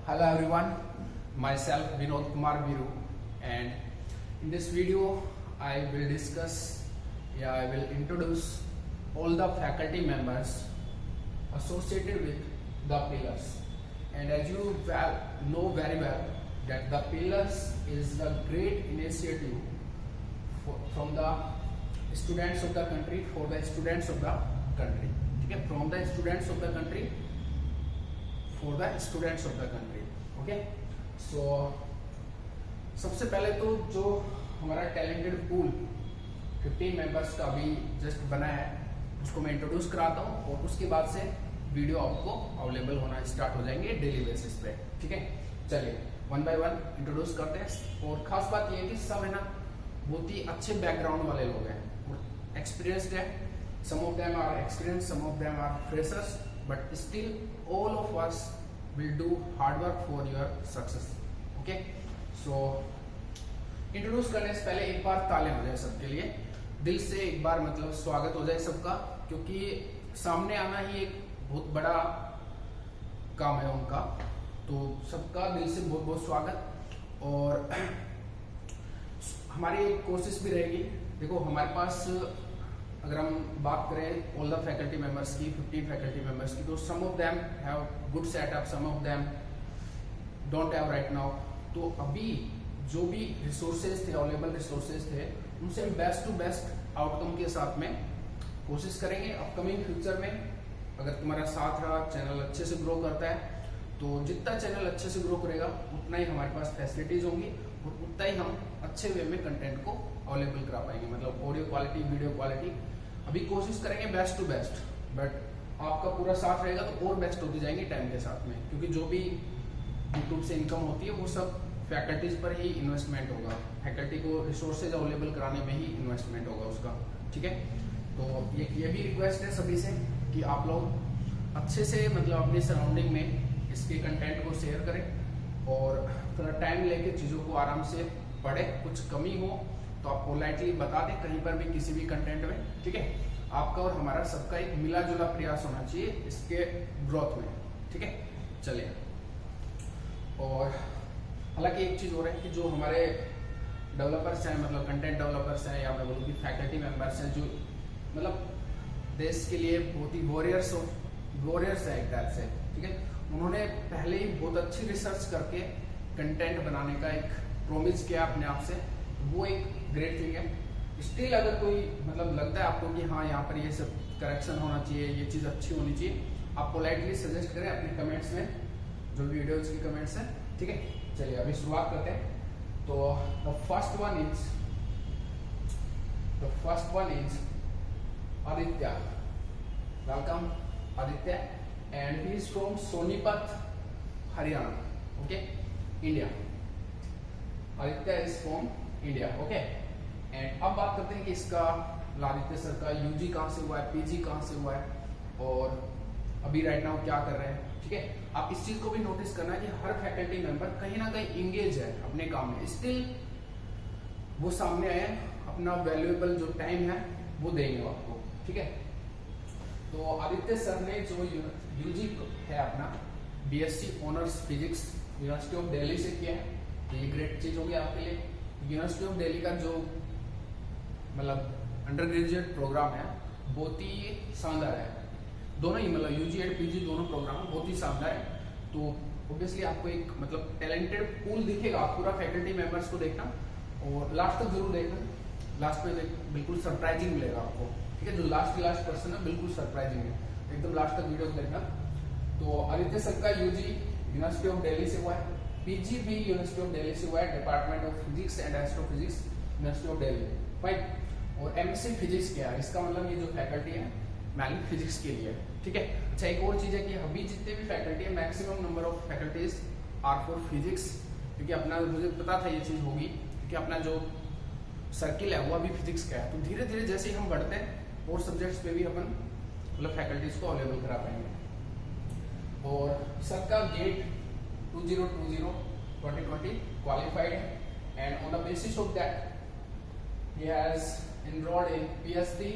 Hello everyone, myself Vinod Kumar Viru, and in this video I will I will introduce all the faculty members associated with the pillars. And as you know very well that the pillars is a great initiative from the students of the country for the students of the country. Okay, from the students of the country for the students of the country. Okay, so सबसे पहले तो जो हमारा talented pool 15 members का भी just बना है उसको मैं इंट्रोड्यूस कराता हूँ और उसके बाद से वीडियो आपको अवेलेबल होना स्टार्ट हो जाएंगे डेली बेसिस पे. ठीक है, चलिए वन बाय वन इंट्रोड्यूस करते हैं. और खास बात ये है कि सब है ना बहुत ही अच्छे बैकग्राउंड वाले लोग हैं और एक्सपीरियंस्ड है. Some of them are experience, some of them are freshers, but still all of us will do hard work for your success. Okay, so introduce करने से पहले एक बार ताले हो जाए सबके लिए, दिल से एक बार मतलब स्वागत हो जाए सबका, क्योंकि सामने आना ही एक बहुत बड़ा काम है उनका. तो सबका दिल से बहुत बहुत स्वागत. और हमारी एक कोशिश भी रहेगी, देखो हमारे पास अगर हम बात करें ऑल द फैकल्टी मेंबर्स की, 15 फैकल्टी मेंबर्स की, तो some of them have good setup, some of them don't have right now. तो अभी जो भी रिसोर्सेज थे, अवेलेबल रिसोर्सेज थे, उनसे हम बेस्ट टू बेस्ट आउटकम के साथ में कोशिश करेंगे. अपकमिंग फ्यूचर में अगर तुम्हारा साथ रहा, चैनल अच्छे से ग्रो करता है, तो जितना चैनल अच्छे से ग्रो करेगा उतना ही हमारे पास फैसिलिटीज होंगी और उतना ही हम अच्छे वे में कंटेंट को अवेलेबल करा पाएंगे. मतलब ऑडियो क्वालिटी, वीडियो क्वालिटी अभी कोशिश करेंगे बेस्ट टू बेस्ट, बट आपका पूरा साथ रहेगा तो और बेस्ट होती जाएंगी टाइम के साथ में, क्योंकि जो भी यूट्यूब से इनकम होती है वो सब फैकल्टीज पर ही इन्वेस्टमेंट होगा. फैकल्टी को रिसोर्सेज अवेलेबल कराने में ही इन्वेस्टमेंट होगा उसका. ठीक है, तो ये भी रिक्वेस्ट है सभी से कि आप लोग अच्छे से मतलब अपनी सराउंडिंग में इसके कंटेंट को शेयर करें और थोड़ा टाइम लेके चीज़ों को आराम से पढ़ें. कुछ कमी हो तो आप पोलाइटली बता दें कहीं पर भी, किसी भी कंटेंट में. ठीक है, आपका और हमारा सबका एक मिला जुला प्रयास होना चाहिए इसके ग्रोथ में. ठीक है, चलिए. और हालांकि एक चीज हो रहा है कि जो हमारे डेवलपर्स हैं, मतलब कंटेंट डेवलपर्स हैं, या मैं बोलूँ कि फैकल्टी मेंबर्स हैं, जो मतलब देश के लिए बहुत ही वॉरियर्स है एक टाइप से. ठीक है, उन्होंने पहले ही बहुत अच्छी रिसर्च करके कंटेंट बनाने का एक प्रोमिस किया अपने आप से. वो एक ग्रेट थिंग है. स्टिल अगर कोई मतलब लगता है आपको कि हाँ यहाँ पर ये सब करेक्शन होना चाहिए, ये चीज़ अच्छी होनी चाहिए, आप पोलाइटली सजेस्ट करें अपने कमेंट्स में, जो वीडियोज की कमेंट्स हैं. ठीक है, चलिए अभी शुरुआत करते हैं. तो the first one is Aditya. Welcome Aditya, and he is from Sonipat, Haryana. Okay, India. Aditya is from India. Okay, and अब बात करते हैं कि इसका आदित्य सर का यूजी कहाँ से हुआ है, पीजी कहाँ से हुआ है और अभी राइट नाउ क्या कर रहे हैं. ठीक है, आप इस चीज को भी नोटिस करना है कि हर फैकल्टी मेंबर कहीं ना कहीं इंगेज है अपने काम में. स्टिल वो सामने आए, अपना वैल्यूएबल जो टाइम है वो देंगे आपको. ठीक है, तो आदित्य सर ने जो यूजी है अपना BSc honours physics university of Delhi से किया है. ये ग्रेट चीज होगी आपके लिए. यूनिवर्सिटी ऑफ दिल्ली का जो मतलब अंडर ग्रेजुएट प्रोग्राम है बहुत ही शानदार है. दोनों ही मतलब यूजी एंड पीजी दोनों प्रोग्राम बहुत ही शानदार है. तो ऑब्वियसली आपको एक मतलब टैलेंटेड पूल दिखेगा. आप पूरा फैकल्टी मेंबर्स को देखना और लास्ट तक जरूर देखना. लास्ट में बिल्कुल सरप्राइजिंग मिलेगा आपको. ठीक है, जो लास्ट पर्सन है बिल्कुल सरप्राइजिंग है, एकदम लास्ट तक वीडियो देखना. तो आदित्य सर का यूजी यूनिवर्सिटी ऑफ दिल्ली से हुआ है, पीजी भी यूनिवर्सिटी ऑफ दिल्ली से हुआ है, department of physics and astrophysics university of Delhi. Fine. और एमएससी फिजिक्स किया है. इसका मतलब ये जो फैकल्टी है मैंने फिजिक्स के लिए. ठीक है, अच्छा एक और चीज है कि अभी जितने भी फैकल्टी है maximum number of faculties are for physics, क्योंकि अपना मुझे पता था ये चीज होगी, क्योंकि अपना जो सर्किल है वो अभी फिजिक्स का है. तो धीरे धीरे जैसे ही हम बढ़ते हैं और सब्जेक्ट्स पे भी अपन मतलब फैकल्टीज को अवेलेबल करा पाएंगे. और सर का gate 2020 qualified, and on the basis of that he has enrolled in PhD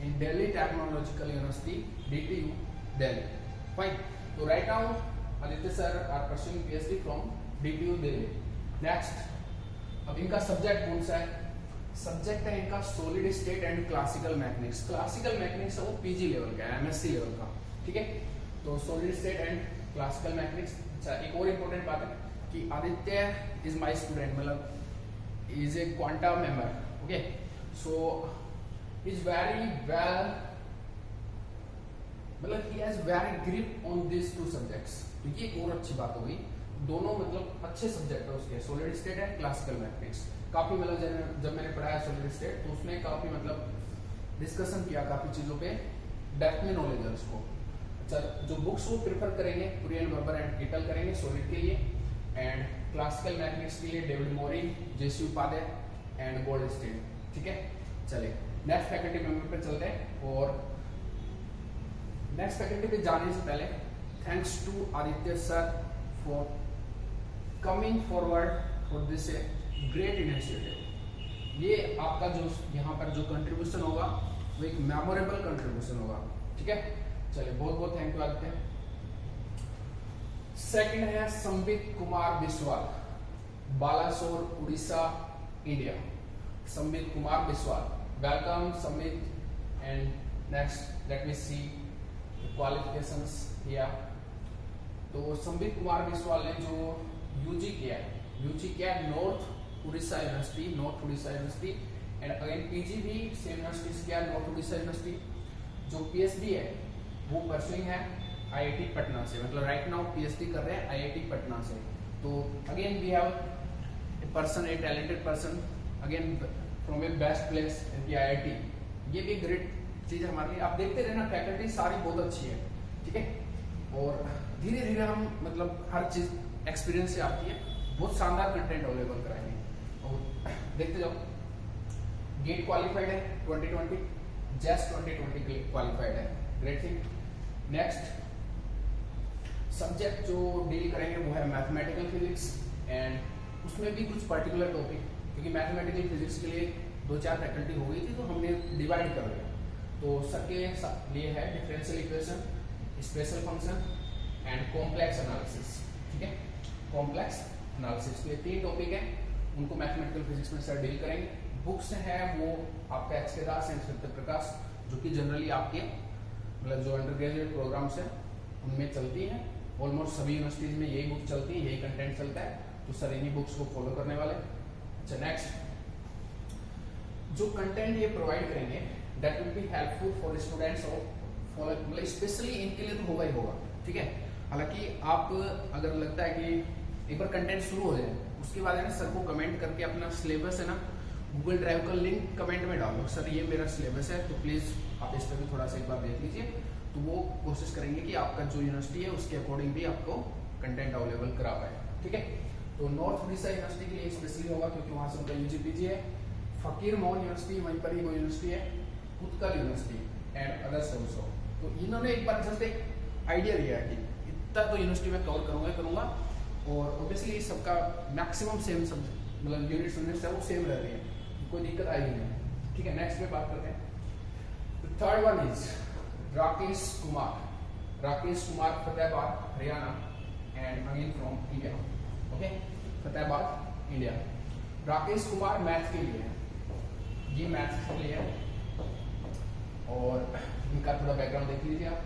in Delhi Technological University, DTU, Delhi. Fine. So right now Aditya sir are pursuing PhD from DTU Delhi. Next, अब इनका subject कौन सा है? Subject है इनका solid state and classical mechanics. Classical mechanics है वो PG level का है, एमएससी लेवल का, ठीक है। तो solid state and classical mechanics. अच्छा, एक और इम्पोर्टेंट बात है कि आदित्य इज माय स्टूडेंट, मतलब is a quanta member, okay. So is very well, मतलब he has very grip on this two subjects. तो ये एक और अच्छी बात हो गई, दोनों मतलब अच्छे सब्जेक्ट है उसके, solid state and classical mechanics. काफी मतलब जब मैंने पढ़ाया सॉलिड स्टेट तो उसने काफी मतलब डिस्कशन किया काफी चीजों पे, डेप्थ में नॉलेज है उसको। अच्छा, जो बुक्स वो प्रेफर करेंगे कुरियन, वेबर एंड गिटल करेंगे सॉलिड के लिए, एंड क्लासिकल मैकेनिक्स के लिए David Morin, J C Upadhyaya and Goldstein, ठीक है। चलिए नेक्स्ट फैकल्टी मेंबर पे चलते हैं। और नेक्स्ट फैकल्टी पे जाने से पहले thanks to Aditya sir for coming forward for this great initiative. ये आपका जो यहाँ पर जो कंट्रीब्यूशन होगा वो एक मेमोरेबल कंट्रीब्यूशन होगा, ठीक है। चलिए बहुत बहुत थैंक यू आदित्य। सेकंड है Sambit Kumar Biswal, Balasore Orissa India. Sambit Kumar Biswal, welcome Sambit. And next let me see qualifications here. तो संबित कुमार बिस्वाल ने जो यूजी किया है north Orissa university, north Orissa university, and again PG भी सेम यूनिवर्सिटी किया, नॉर्थ उड़ीसा यूनिवर्सिटी। जो पीएचडी है वो परसुइंग है आईआईटी पटना से, मतलब राइट नाउ पीएचडी कर रहे हैं आईआईटी पटना से। तो again we have a person, a talented person again from a best place in the IIT. ये भी ग्रेट चीज है हमारे लिए। आप देखते रहना, फैकल्टी सारी बहुत अच्छी है, ठीक है। और धीरे धीरे हम मतलब हर चीज एक्सपीरियंस से आती है, बहुत शानदार कंटेंट अवेलेबल कराएंगे। और देखते जाओ, गेट क्वालिफाइड है 2020, जस्ट 2020 के क्वालिफाइड है, ग्रेट थिंग। नेक्स्ट सब्जेक्ट जो डील करेंगे वो है मैथमेटिकल फिजिक्स, एंड उसमें भी कुछ पर्टिकुलर टॉपिक, क्योंकि मैथमेटिकल फिजिक्स के लिए 2-4 फैकल्टी हो गई थी तो हमने डिवाइड कर लिया। तो सबके लिए है differential equation, special function and complex analysis, ठीक है। कॉम्प्लेक्स एनालिसिस के 3 टॉपिक है, उनको मैथमेटिकल फिजिक्स में सर डील करेंगे। बुक्स है वो आपका HK. Das and Satya Prakash, जो कि जनरली आपके मतलब जो अंडर ग्रेजुएट प्रोग्राम्स है उनमें चलती है। ऑलमोस्ट सभी यूनिवर्सिटीज में यही बुक चलती है, यही कंटेंट चलता है, तो सर इन्हीं बुक्स को फॉलो करने वाले। अच्छा, नेक्स्ट जो कंटेंट ये प्रोवाइड करेंगे that will be helpful for students of मतलब स्पेशली इनके लिए तो होगा ही होगा, ठीक है। हालांकि आप अगर लगता है कि एक बार कंटेंट शुरू हो जाए उसके बाद है ना सर को कमेंट करके अपना सिलेबस है ना गूगल ड्राइव का लिंक कमेंट में डालो, सर ये मेरा सिलेबस है तो प्लीज आप इस पर भी थोड़ा सा एक बार देख लीजिए। तो वो कोशिश करेंगे कि आपका जो यूनिवर्सिटी है उसके अकॉर्डिंग भी आपको कंटेंट अवेलेबल करा पाए, ठीक है। तो नॉर्थ उड़ीसा यूनिवर्सिटी के लिए स्पेशली होगा क्योंकि वहां से उनका यूजीपीजी है। फकीर मोहन यूनिवर्सिटी वहीं पर ही वो यूनिवर्सिटी है, Utkal university and others also. तो इन्होंने एक बार जस्ट एक आइडिया दिया है कि इतना तो यूनिवर्सिटी में कवर करूंगा और ऑब्वियसली सबका मैक्सिमम सेम सब्जेक्ट मतलब यूनिट्स है वो सेम रह रही है, कोई दिक्कत आएगी नहीं, ठीक है। नेक्स्ट पे बात करते हैं। Third one is Rakesh Kumar Fatehabad Haryana and again from India, okay, Fatehabad India. Rakesh Kumar math के लिए है, ये मैथ के लिए है और इनका थोड़ा बैकग्राउंड देख लीजिए आप।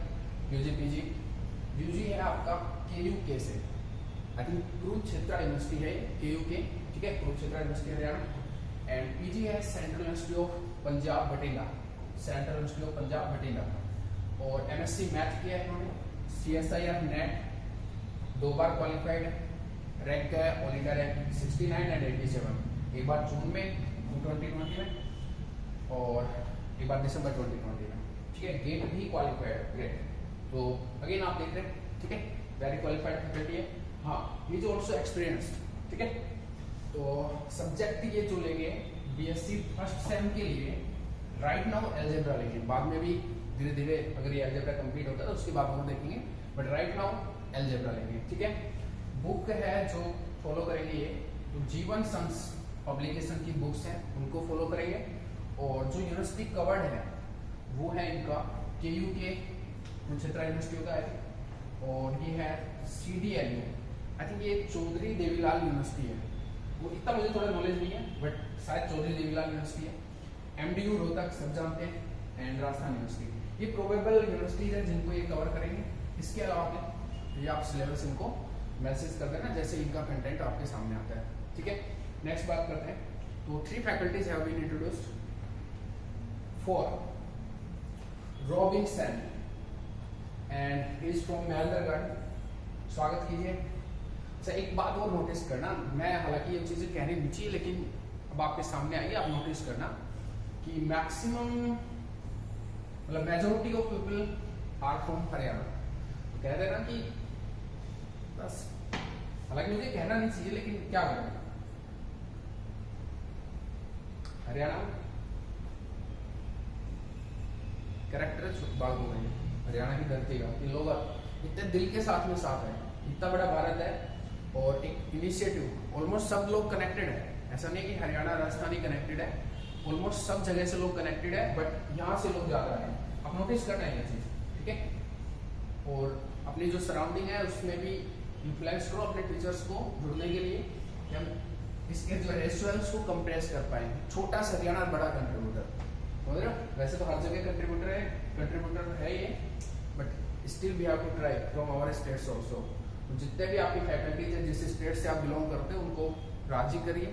यूजी है आपका KUK से, आई थिंक कुरुक्षेत्र यूनिवर्सिटी है KUK, ठीक है, Kurukshetra university Haryana. And PG है central university of Punjab Bathinda, और MSc मैथ किया है इन्होंने। CSIR नेट 2 बार क्वालिफाइड है, रैंक है ऑल इंडिया रैंक 69 एंड 87, एक बार जून में 2020 में और एक बार दिसंबर 2020 में, ठीक है। गेट भी क्वालिफाइड है, ग्रेट। तो अगेन आप देख रहे हैं, ठीक है, वेरी क्वालिफाइड फैकल्टी है। हाँ, ही इज ऑल्सो एक्सपीरियंस्ड, ठीक है। तो सब्जेक्ट ये जो लेंगे BSc फर्स्ट सेम के लिए राइट नाउ एल्जेब्रा लेंगे, बाद में भी धीरे धीरे अगर ये एल्जेब्रा कंप्लीट होता है तो उसके बाद हम देखेंगे, बट राइट नाउ एल्जेब्रा लेंगे, ठीक है। बुक है जो फॉलो करेंगे ये तो जीवन संस पब्लिकेशन की बुक्स हैं उनको फॉलो करेंगे। और जो यूनिवर्सिटी कवर्ड है वो है इनका KUK कुरुक्षेत्र यूनिवर्सिटी होगा, और ये है CDLU, आई थिंक ये चौधरी देवीलाल यूनिवर्सिटी है, वो इतना मुझे थोड़ा नॉलेज नहीं है बट शायद चौधरी देवीलाल यूनिवर्सिटी है। MDU रोहतक सब जानते हैं, एंड राजस्थान यूनिवर्सिटी। ये प्रोबेबल यूनिवर्सिटीज है जिनको ये कवर करेंगे। इसके अलावा ये आप सिलेबस इनको मैसेज कर देना जैसे इनका कंटेंट आपके सामने आता है, ठीक है। नेक्स्ट बात करते हैं, तो 3 faculties have been introduced for Robin Sain and is from Mahendragarh. स्वागत कीजिए। अच्छा, एक बात और नोटिस करना, मैं हालांकि ये चीजें कहनी नहीं चाहिए लेकिन अब आपके सामने आएगी, आप नोटिस करना कि मैक्सिमम मतलब majority of people are from Haryana. तो कह देना कि बस, हालांकि मुझे कहना नहीं चाहिए लेकिन क्या करें, हरियाणा कैरेक्टर बात हो गई हरियाणा की धरती का, कि लोग इतने दिल के साथ में साथ है, इतना बड़ा भारत है और एक इनिशिएटिव, ऑलमोस्ट सब लोग कनेक्टेड है। ऐसा नहीं कि हरियाणा राजस्थान ही कनेक्टेड है, ऑलमोस्ट सब जगह से लोग कनेक्टेड है, बट यहाँ से लोग ज्यादा है। आप नोटिस करना है ये चीज, ठीक है। और अपनी जो सराउंडिंग है उसमें भी इन्फ्लुएंस करो अपने टीचर्स को जुड़ने के लिए कि हम इसके जो रेशियोज को कंप्रेस कर पाएंगे। छोटा सा हरियाणा बड़ा कंट्रीब्यूटर, समझ रहे हो? वैसे तो हर जगह कंट्रीब्यूटर है ये, but still we have to try from our states also. जितने भी आपकी फैकल्टीज है, जिस स्टेट से आप बिलोंग करते हैं, उनको राजी करिए,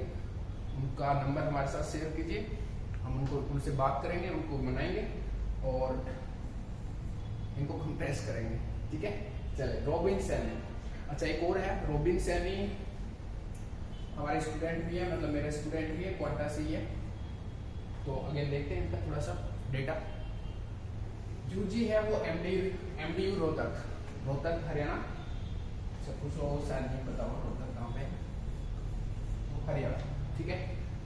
उनका नंबर हमारे साथ शेयर कीजिए, हम उनसे बात करेंगे, उनको मनाएंगे और इनको कंप्रेस करेंगे, ठीक है। चले, रॉबिन सैनी। अच्छा, एक और है रॉबिन सैनी, हमारे स्टूडेंट भी है, मतलब मेरे स्टूडेंट भी है, क्वांटा से ही है। तो अगेन देखते हैं इनका थोड़ा सा डेटा। यूजी है वो MDU रोहतक हरियाणा। सब कुछ लोगों शायद नहीं पता हो रोहतक कहाँ पे, वो हरियाणा, ठीक है।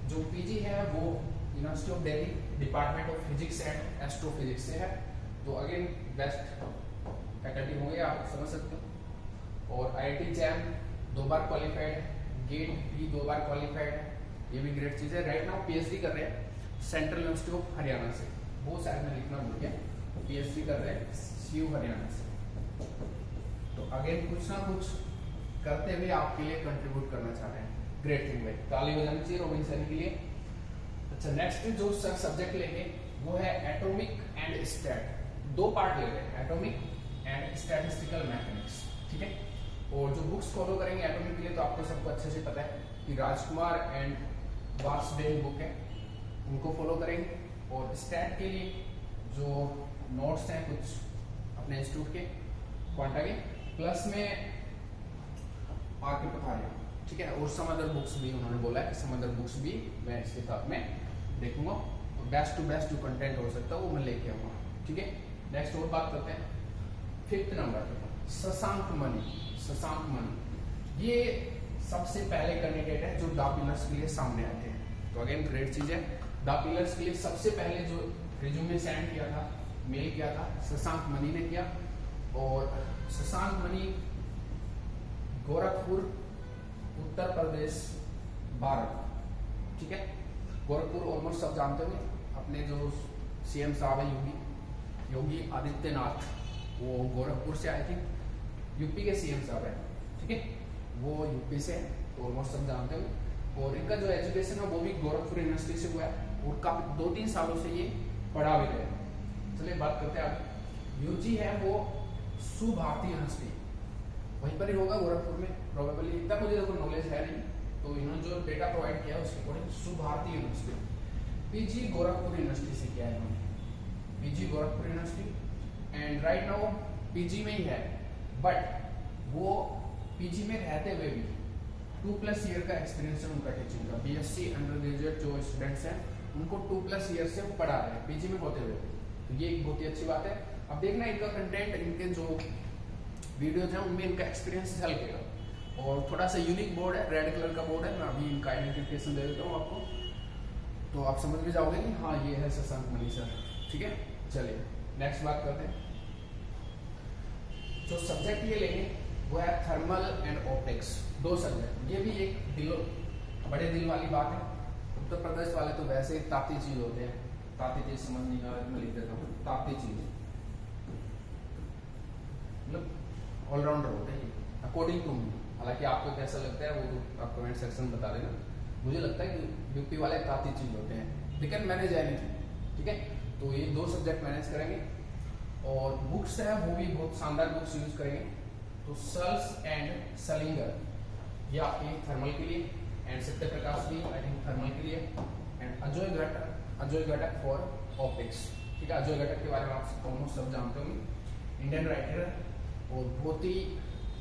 जो PG है वो university of Delhi, department of physics and astrophysics से है। तो अगेन बेस्ट फैकल्टी होंगे, आप समझ सकते हो। और IIT जैम 2 बार क्वालिफाइड, गेट भी 2 बार क्वालिफाइड है, ये भी ग्रेट चीज है। राइट नाउ PhD कर रहे हैं सेंट्रल यूनिवर्सिटी ऑफ हरियाणा से, वो शायद मैं लिखना भूल गया, PhD कर रहे हैं CU हरियाणा से। तो अगेन कुछ ना कुछ करते हुए आपके लिए कंट्रीब्यूट करना चाह रहे हैं, ग्रेट थिंग भाई, ताली बजानी चाहिए रॉबिन सैनी के लिए। अच्छा, नेक्स्ट जो सब्जेक्ट लेंगे वो है एटॉमिक एंड स्टैट। 2 पार्ट ले रहे हैं, एटॉमिक एंड स्टैटिस्टिकल मैकेनिक्स, ठीक है। और जो बुक्स फॉलो करेंगे एटॉमिक के लिए, तो आपको सबको अच्छे से पता है कि राजकुमार एंड वासुदेव बुक है, उनको फॉलो करेंगे। और स्टैट के लिए जो नोट्स हैं कुछ अपने इंस्टीट्यूट के क्वांटा के, प्लस में आके पठारिया, ठीक है। और सम अदर बुक्स भी उन्होंने बोला है कि सम अदर बुक्स भी मैं इसके साथ में देखूंगा, और बेस्ट टू बेस्ट जो कंटेंट हो सकता है वो मैं लेके आऊंगा, ठीक है। नेक्स्ट और बात करते हैं 5th नंबर पे, शशांक मणि। ये सबसे पहले कैंडिडेट है जो डा पिलर्स के लिए सामने आते हैं। तो अगेन ग्रेट चीज है, डा पिलर्स के लिए सबसे पहले जो रिज्यूमे सेंड किया था, मेल किया था, शशांक मणि ने किया। और शशांक मणि गोरखपुर, उत्तर प्रदेश, भारत, ठीक है। गोरखपुर ऑलमोस्ट सब जानते होंगे, अपने जो CM साहब है योगी आदित्यनाथ, वो गोरखपुर से आए थे। UP के CM साहब है, ठीक है, वो UP से है, तो ऑलमोस्ट सब जानते होंगे। और इनका जो एजुकेशन है वो भी गोरखपुर यूनिवर्सिटी से हुआ है, और काफी 2-3 सालों से ये पढ़ा भी रहे। चलिए बात करते हैं आगे। UG है वो सुभारती यूनिवर्सिटी, वहीं पर ही होगा गोरखपुर में प्रोबेबली, इतना मुझे देखो नॉलेज है नहीं, तो इन्होंने जो डेटा प्रोवाइड किया उसके according Subharti university. PG Gorakhpur university से किया है इन्होंने, PG Gorakhpur university, and right now PG में ही है, बट वो PG में रहते हुए भी 2+ ईयर का एक्सपीरियंस है उनका टीचिंग का। BSc अंडर ग्रेजुएट जो स्टूडेंट्स हैं उनको 2+ ईयर से पढ़ा रहे हैं PG में होते हुए, तो ये एक बहुत ही अच्छी बात है। अब देखना इनका कंटेंट, इनके जो वीडियोज हैं उनमें इनका एक्सपीरियंस झलकेगा। और थोड़ा सा यूनिक बोर्ड है, रेड कलर का बोर्ड है, मैं अभी इनका आइडेंटिफिकेशन दे देता हूँ आपको, तो आप समझ भी जाओगे कि हाँ ये है शशांक मणि सर, ठीक है। चलिए नेक्स्ट बात करते हैं। जो सब्जेक्ट ये लेंगे वो है थर्मल एंड ऑप्टिक्स, 2 सब्जेक्ट। ये भी एक बड़े दिल वाली बात है। उत्तर प्रदेश वाले तो वैसे ही ताती चीज होते हैं, ताती चीज समझ नहीं आ रही, मैं लिख देता हूँ ताती चीज, मतलब ऑलराउंडर होते हैं अकॉर्डिंग टू मी। हालांकि आपको कैसा लगता है वो तो आप कमेंट सेक्शन में बता देना। मुझे लगता है कि यूपी वाले काफ़ी चीज होते हैं, लेकिन मैनेज एनीथिंग, ठीक है। तो ये 2 सब्जेक्ट मैनेज करेंगे और बुक्स है वो भी बहुत शानदार बुक्स यूज करेंगे। तो सल्स एंड सलिंगर ये आपके थर्मल के लिए, एंड सत्य प्रकाश भी आई थिंक थर्मल के लिए, एंड अजय घटक फॉर ऑप्टिक्स, ठीक है। अजय घटक के बारे में आप ऑलमोस्ट सब जानते होंगे, इंडियन राइटर और बहुत ही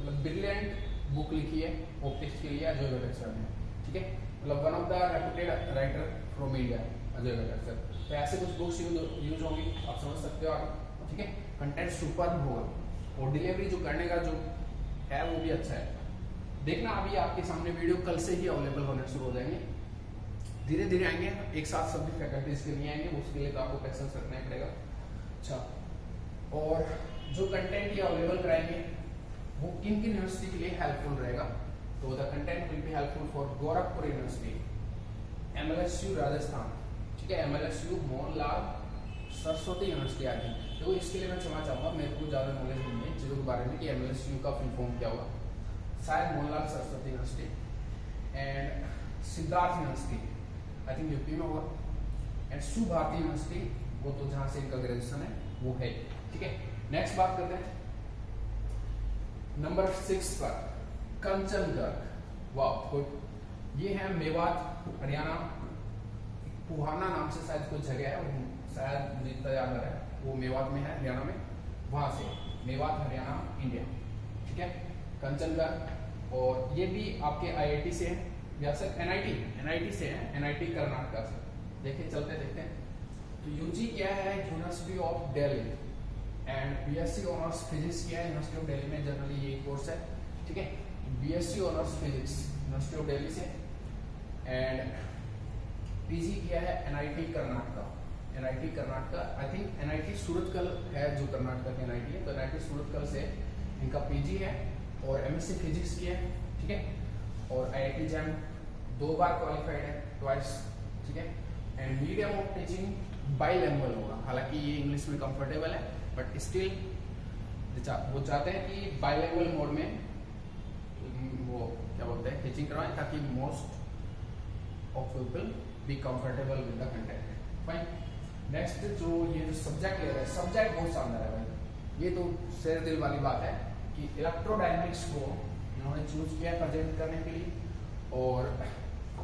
मतलब ब्रिलियंट बुक लिखी है ऑप्टिक्स के लिए अजय घटक सर ने, ठीक है। मतलब one of the reputed writer from India Ajay घटक सर। तो ऐसे कुछ बुक्स यूज होंगी, आप समझ सकते हो आप, ठीक है। कंटेंट सुपर होगा और डिलीवरी जो करने का जो है वो भी अच्छा है। देखना अभी आपके सामने वीडियो कल से ही अवेलेबल होने शुरू हो जाएंगे, धीरे धीरे आएंगे, एक साथ सभी फैकल्टीज के नहीं आएंगे, उसके लिए तो आपको पेशेंस रखना ही पड़ेगा। अच्छा, और जो कंटेंट ये अवेलेबल कराएंगे वो किन किन यूनिवर्सिटी के लिए हेल्पफुल रहेगा। तो the content will be helpful for Gorakhpur university, MLSU Rajasthan, ठीक है, MLSU मोहनलाल सरस्वती यूनिवर्सिटी आ गई। तो इसके लिए मैं क्षमा चाहूंगा, मेरे को ज्यादा नॉलेज नहीं है चीजों के बारे में कि MLSU का फुल फॉर्म क्या होगा। शायद Mohanlal Saraswati university and Siddharth university I think UP में होगा, एंड सुभारती यूनिवर्सिटी वो तो जहां से इनका ग्रेजुएशन है वो है, ठीक है। नेक्स्ट बात करते हैं नंबर 6 पर, कंचनगढ़, वाह गुड। ये है मेवात हरियाणा, पुहाना नाम से शायद कोई जगह है, शायद मुझे इतना याद आ रहा है, वो मेवात में है हरियाणा में, वहां से मेवात हरियाणा इंडिया, ठीक है, कंचनगढ़। और ये भी आपके IIT से है या सर NIT से है, NIT कर्नाटका से। देखिए चलते देखते हैं। तो यूजी क्या है, university of Delhi, and BSc honours physics किया है यूनिवर्सिटी ऑफ दिल्ली में, जनरली ये कोर्स है, ठीक है। BSc honours physics university of Delhi से, एंड PG किया है NIT Karnataka, I think NIT Surathkal है जो कर्नाटका के NIT है, तो NIT सूरतकल से इनका PG है, और MSc फिजिक्स किया है, ठीक है। और IIT जैम 2 बार क्वालिफाइड है, ट्वाइस, ठीक है। एंड मीडियम ऑफ टीचिंग बाइलैंग्वेज होगा, हालांकि ये इंग्लिश में कंफर्टेबल है, बट स्टिल वो चाहते हैं कि बाइलैंग्वेज मोड में वो क्या बोलते हैं टीचिंग करवाएं, ताकि most of people be comfortable with the content. Fine, next जो ये जो सब्जेक्ट ले रहे हैं, सब्जेक्ट बहुत शानदार है भाई, ये तो शेर दिल वाली बात है कि इलेक्ट्रोडायनेमिक्स को इन्होंने चूज किया प्रेजेंट करने के लिए, और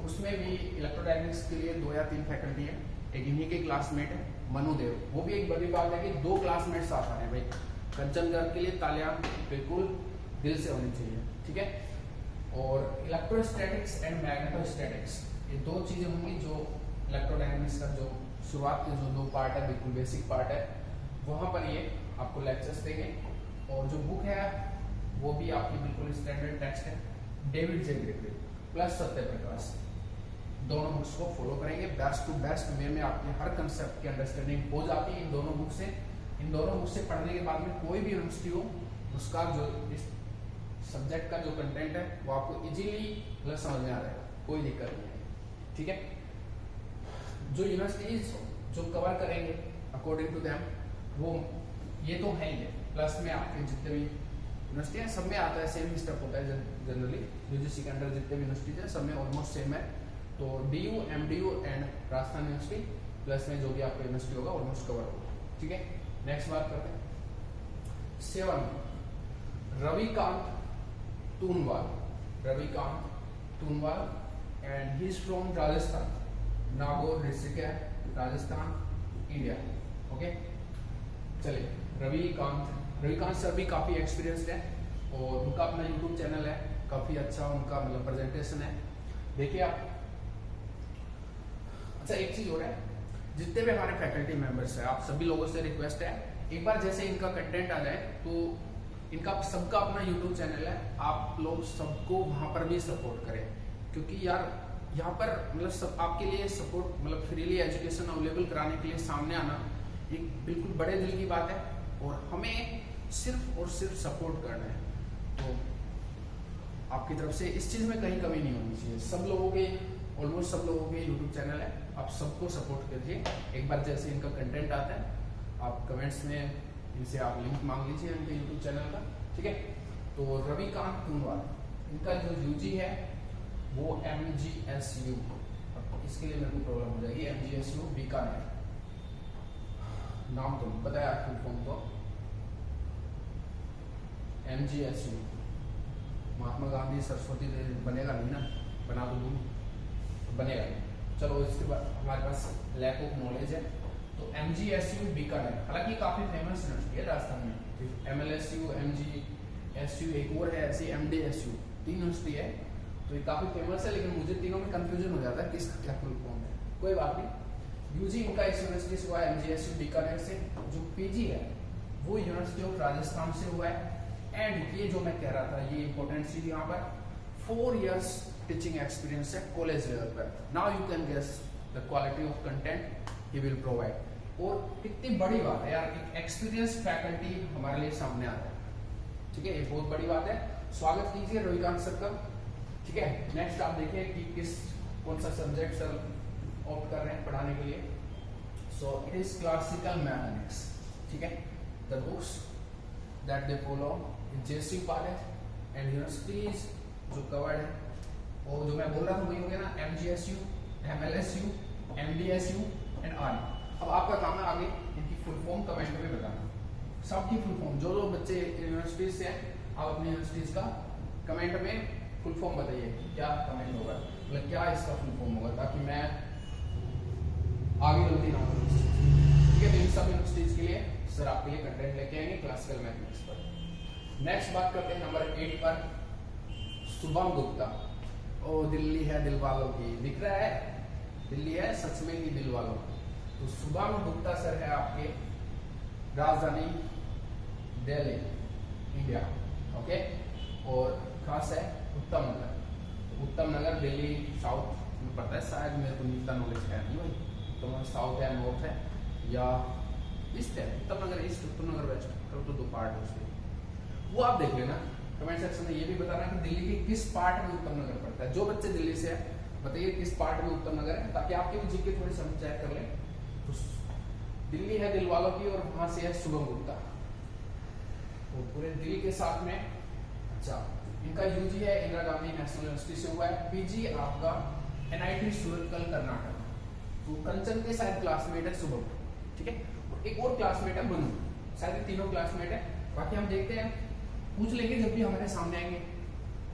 उसमें भी इलेक्ट्रोडायनेमिक्स के लिए 2 या 3 फैकल्टी है, एक इन्हीं के क्लासमेट है मनुदेव, वो भी एक बड़ी बात है कि 2 क्लासमेट साथ आ रहे हैं भाई। कंचनगढ़ के लिए तालियां बिल्कुल दिल से होनी चाहिए, ठीक है। और इलेक्ट्रोस्टैटिक्स एंड मैग्नेटोस्टैटिक्स, ये 2 चीजें होंगी जो इलेक्ट्रोडायनेमिक्स का जो शुरुआत के जो 2 पार्ट है, बिल्कुल बेसिक पार्ट है, वहां पर ये आपको लेक्चर्स देंगे। और जो बुक है वो भी आपकी बिल्कुल स्टैंडर्ड टेक्स्ट है, डेविड जे ग्रिफिथ प्लस सत्य प्रकाश, दोनों बुक्स को फॉलो करेंगे। बेस्ट टू बेस्ट वे में आपके हर कंसेप्ट की अंडरस्टैंडिंग हो जाती है इन दोनों बुक से। इन दोनों बुक से पढ़ने के बाद में कोई भी यूनिवर्सिटी हो, उसका जो इस सब्जेक्ट का जो कंटेंट है वो आपको इजीली मतलब समझ में आ जाएगा, कोई दिक्कत नहीं है, ठीक है। जो यूनिवर्सिटीज जो कवर करेंगे अकॉर्डिंग टू देम, वो ये तो है ही है, प्लस में आपके जितने भी यूनिवर्सिटी है सब में आता है, सेम स्टेप होता है जनरली, UGC के अंडर जितने भी यूनिवर्सिटीज है सब में ऑलमोस्ट सेम है। तो DU, MDU and Rajasthan university plus में जो भी आपका यूनिवर्सिटी होगा ऑलमोस्ट कवर होगा, ठीक है। नेक्स्ट बात करते हैं 7, Ravikant Toonwal and he is from Rajasthan, Nagaur district है, राजस्थान, इंडिया, ओके। चलिए, रविकांत सर भी काफी एक्सपीरियंस्ड है और उनका अपना यूट्यूब चैनल है, काफी अच्छा उनका मतलब प्रेजेंटेशन है, देखिए आप। अच्छा, एक चीज और है, जितने भी हमारे फैकल्टी मेंबर्स हैं, आप सभी लोगों से रिक्वेस्ट है, एक बार जैसे इनका कंटेंट आ जाए तो इनका सबका अपना यूट्यूब चैनल है, आप लोग सबको वहां पर भी सपोर्ट करें, क्योंकि यार यहाँ पर मतलब सब आपके लिए सपोर्ट मतलब फ्रीली एजुकेशन अवेलेबल कराने के लिए सामने आना एक बिल्कुल बड़े दिल की बात है, और हमें सिर्फ और सिर्फ सपोर्ट करना है। तो आपकी तरफ से इस चीज में कहीं कमी नहीं होनी चाहिए। सब लोगों के ऑलमोस्ट सब लोगों के यूट्यूब चैनल है, आप सबको सपोर्ट करिए। एक बार जैसे इनका कंटेंट आता है, आप कमेंट्स में इनसे आप लिंक मांग लीजिए इनके यूट्यूब चैनल का, ठीक है। तो रविकांत कुंवर, इनका जो यूजी है वो MGSU, इसके लिए मेरे को प्रॉब्लम हो जाएगी, MGSU बीकानेर, नाम तो बताया फुल फॉर्म तो MGSU, महात्मा गांधी सरस्वती बनेगा नहीं ना, बना दूंगी बनेगा नहीं। चलो इसके बाद हमारे पास लैक ऑफ नॉलेज है, तो MGSU बीकानेर, हालांकि काफी फेमस यूनिवर्सिटी है राजस्थान में। MLSU, MGSU, एक और है ऐसी MDSU, 3 यूनिवर्सिटी है, तो ये काफी फेमस है, लेकिन मुझे तीनों में कंफ्यूजन हो जाता है किसका क्या फुल फॉर्म है, कोई बात नहीं। यूजी इनका इस यूनिवर्सिटी से हुआ है MGSU बीकानेर से, जो पीजी है वो यूनिवर्सिटी ऑफ राजस्थान से हुआ है। एंड ये जो मैं कह रहा था, ये इंपॉर्टेंट चीज यहाँ पर 4 years टीचिंग एक्सपीरियंस है कॉलेज लेवल पर। Now you can guess the quality of content he will provide. और कितनी बड़ी बात है यार, एक एक्सपीरियंस फैकल्टी हमारे लिए सामने आता है, ठीक है, ये बहुत बड़ी बात है। स्वागत कीजिए रविकांत सर का, ठीक है। नेक्स्ट आप देखिए कि कौन सा सब्जेक्ट सर ऑप्ट कर रहे हैं पढ़ाने के लिए। So it is classical mathematics, ठीक है। The books that they follow in JSU college and universities जो कवर्ड है, और जो मैं बोल रहा हूँ वही हो गया ना, MGSU, MLSU, MDSU and RE। अब आपका काम है आगे इनकी फुल फॉर्म कमेंट में बताना, सबकी फुल फॉर्म, जो बच्चे यूनिवर्सिटीज से हैं आप अपनी यूनिवर्सिटीज का कमेंट में फुल फॉर्म बताइए, क्या कमेंट होगा, मतलब क्या इसका फुल फॉर्म होगा, ताकि मैं आगे गलती ना हो, ठीक है। तो इन सब यूनिवर्सिटीज के लिए सर आपके लिए कंटेंट लेके आएंगे क्लासिकल मैथमेटिक्स पर। नेक्स्ट बात करते हैं नंबर 8 पर, शुभम गुप्ता। ओ दिल्ली है दिल वालों की, दिख रहा है, दिल्ली है सच में ही दिल वालों की। तो शुभम गुप्ता सर है आपके राजधानी दिल्ली, इंडिया, ओके। और खास है उत्तम नगर, उत्तम नगर दिल्ली साउथ में पड़ता है, शायद मेरे को इतना नॉलेज है नहीं भाई, तो साउथ है नॉर्थ है या ईस्ट है, उत्तम नगर ईस्ट, उत्तम नगर वेस्ट, तो 2 पार्ट है उसके, वो आप देख लेना। कमेंट सेक्शन में ये भी बताना कि दिल्ली के किस पार्ट में उत्तम नगर पड़ता है। जो बच्चे दिल्ली से है बताइए किस पार्ट में उत्तम नगर है, ताकि आपके भी जीके थोड़ी समझ चेक कर ले। तो दिल्ली है दिल वालों की, और वहां से है शुभम गुप्ता, तो पूरे दिल्ली के साथ में। अच्छा, इनका यूजी है इंदिरा गांधी नेशनल यूनिवर्सिटी से हुआ है, पीजी आपका NIT सूरतकल कर्नाटक, तो कंचन के शायद क्लासमेट है शुभम, ठीक है। एक और क्लासमेट है मनु, शायद तीनों क्लासमेट है, बाकी हम देखते हैं, पूछ लेंगे जब भी हमारे सामने आएंगे,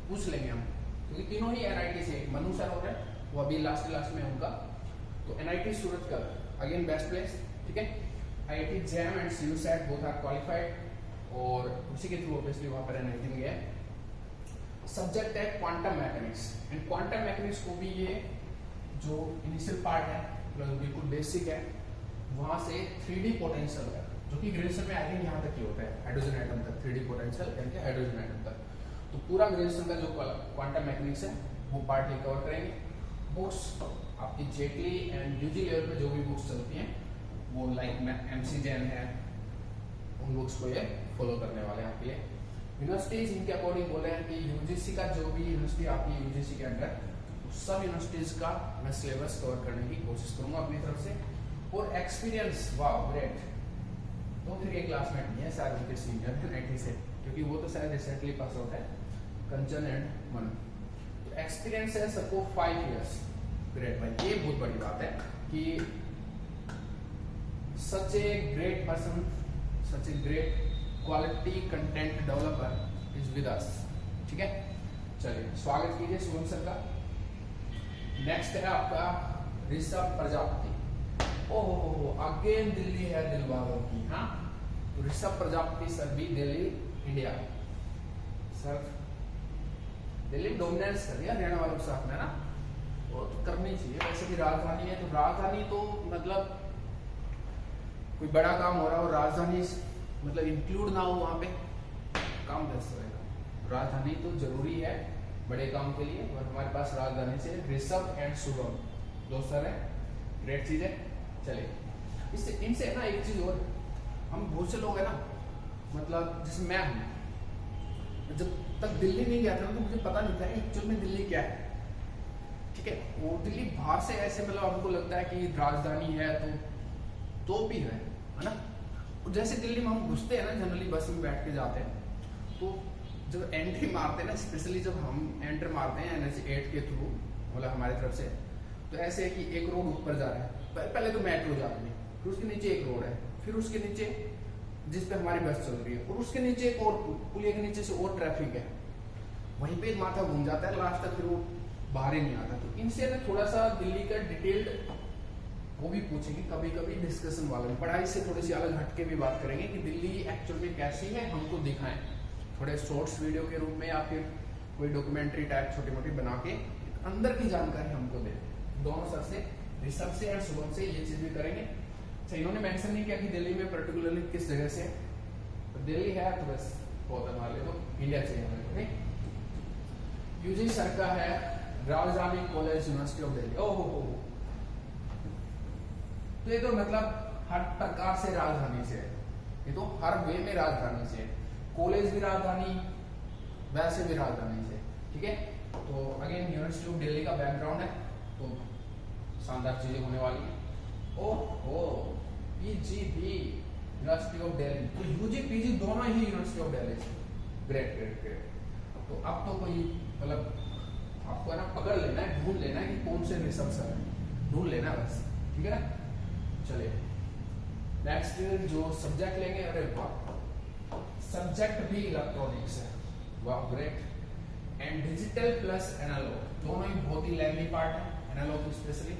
पूछ लेंगे हम, क्योंकि तीनों ही NIT से, मनु सर हो रहे हैं वो अभी लास्ट में उनका, तो NIT Surathkal again best place, ठीक है। IIT JAM and CUSAT both are qualified, और उसी के थ्रू ऑब्वियसली वहां पर NIT में गया। सब्जेक्ट है quantum mechanics, and quantum mechanics को भी ये जो इनिशियल पार्ट है मतलब बिल्कुल बेसिक है, वहां से 3D पोटेंशियल है, जो कि ग्रेजुएशन में आई थिंक यहाँ तक ही होता है, हाइड्रोजन एटम तक 3D पोटेंशियल यानी कि हाइड्रोजन एटम तक। तो पूरा ग्रेजुएशन का जो क्वांटम मैकेनिक्स है वो पार्ट ही कवर करेंगे। बुक्स आपकी जेटली एंड यूजी लेवल पे जो भी बुक्स चलती हैं वो लाइक MC जैन है, उन बुक्स को ये फॉलो करने वाले हैं आपके लिए। यूनिवर्सिटीज इनके अकॉर्डिंग बोले हैं कि UGC का जो भी यूनिवर्सिटी आपकी UGC के अंदर, सब यूनिवर्सिटीज का मैं सिलेबस कवर करने की कोशिश करूंगा अपनी तरफ से। और एक्सपीरियंस, वाह ग्रेट, तो फिर एक क्लासमेट नहीं है शायद उनके सीनियर NIT से, क्योंकि वो तो शायद रिसेंटली पास आउट है, कंचन एंड मन। तो एक्सपीरियंस है सबको 5 years, ग्रेट भाई, ये बहुत बड़ी बात है कि such a great person, such a great quality content developer is with us, ठीक है। चलिए स्वागत कीजिए शुभम सर का। नेक्स्ट है आपका ऋषभ प्रजापति। ओहो अगेन दिल्ली है दिल वालों की, हाँ। तो ऋषभ प्रजापति सर भी Delhi India, sir Delhi dominance कर दिया हरियाणा वालों के साथ में ना, वो तो करनी चाहिए, वैसे भी राजधानी है, तो राजधानी तो मतलब कोई बड़ा काम हो रहा हो, राजधानी मतलब इंक्लूड ना हो वहां पे, काम कैसे रहेगा। राजधानी तो जरूरी है बड़े काम के लिए, और हमारे पास राजधानी से ऋषभ एंड शुभम दो सर है, ग्रेट चीज है। चलिए इससे इनसे ना एक चीज और, हम बहुत से लोग है ना, मतलब जैसे मैं हूं, जब तक दिल्ली नहीं गया था तो मुझे पता नहीं था एक्चुअल में दिल्ली क्या है, ठीक है। वो दिल्ली बाहर से ऐसे मतलब हमको लगता है कि राजधानी है तो भी है ना। जैसे दिल्ली में हम घुसते हैं ना जनरली, बस में बैठ के जाते हैं, तो जब एंट्री मारते हैं ना, स्पेशली जब हम एंटर मारते हैं NH8 के थ्रू, मतलब हमारी तरफ से, तो ऐसे है कि एक रोड ऊपर जा रहा है, पहले तो मेट्रो जा रही है, फिर उसके नीचे एक रोड है, फिर उसके नीचे जिस पे हमारी बस चल रही है, और उसके नीचे एक और पुलिया के नीचे से और ट्रैफिक है, वहीं पे माथा घूम जाता है, लास्ट तक फिर वो बाहर ही नहीं आता। तो इनसे ना थोड़ा सा दिल्ली का डिटेल्ड वो भी पूछेंगे, कभी कभी डिस्कशन वाले में, पढ़ाई से थोड़ी सी अलग हटके भी बात करेंगे कि दिल्ली एक्चुअल में कैसी है, हमको दिखाएं थोड़े शॉर्ट्स वीडियो के रूप में, या फिर कोई डॉक्यूमेंट्री टाइप छोटी मोटी बना के अंदर की जानकारी हमको दे। दोनों सर से, ऋषभ से और शुभम से ये चीज भी करेंगे। अच्छा, इन्होंने मेंशन नहीं किया कि दिल्ली में पर्टिकुलरली किस जगह से, तो दिल्ली है तो बस बहुत हमारे तो इंडिया चाहिए हमें। यूजी सर का है राजधानी कॉलेज यूनिवर्सिटी ऑफ दिल्ली। ओहो, तो ये तो मतलब हर प्रकार से राजधानी से है, ये तो हर वे में राजधानी से है, कॉलेज भी राजधानी, वैसे भी राजधानी से, ठीक है। तो अगेन यूनिवर्सिटी ऑफ दिल्ली का बैकग्राउंड है, तो शानदार चीजें होने वाली है। ओहो, पीजीबी यूनिवर्सिटी ऑफ दिल्ली, तो यूजी पीजी दोनों ही यूनिवर्सिटी ऑफ दिल्ली से। Great great great. तो अब तो कोई मतलब आपको है ना पकड़ लेना है, ढूंढ लेना है कि कौन से ऋषभ सर है, ढूंढ लेना है बस, ठीक है ना। चलिए नेक्स्ट जो सब्जेक्ट लेंगे, अरे वाह, सब्जेक्ट भी इलेक्ट्रॉनिक्स है, वाह great. And digital plus analog, दोनों ही बहुत ही लेंथी पार्ट है, एनालॉग स्पेशली,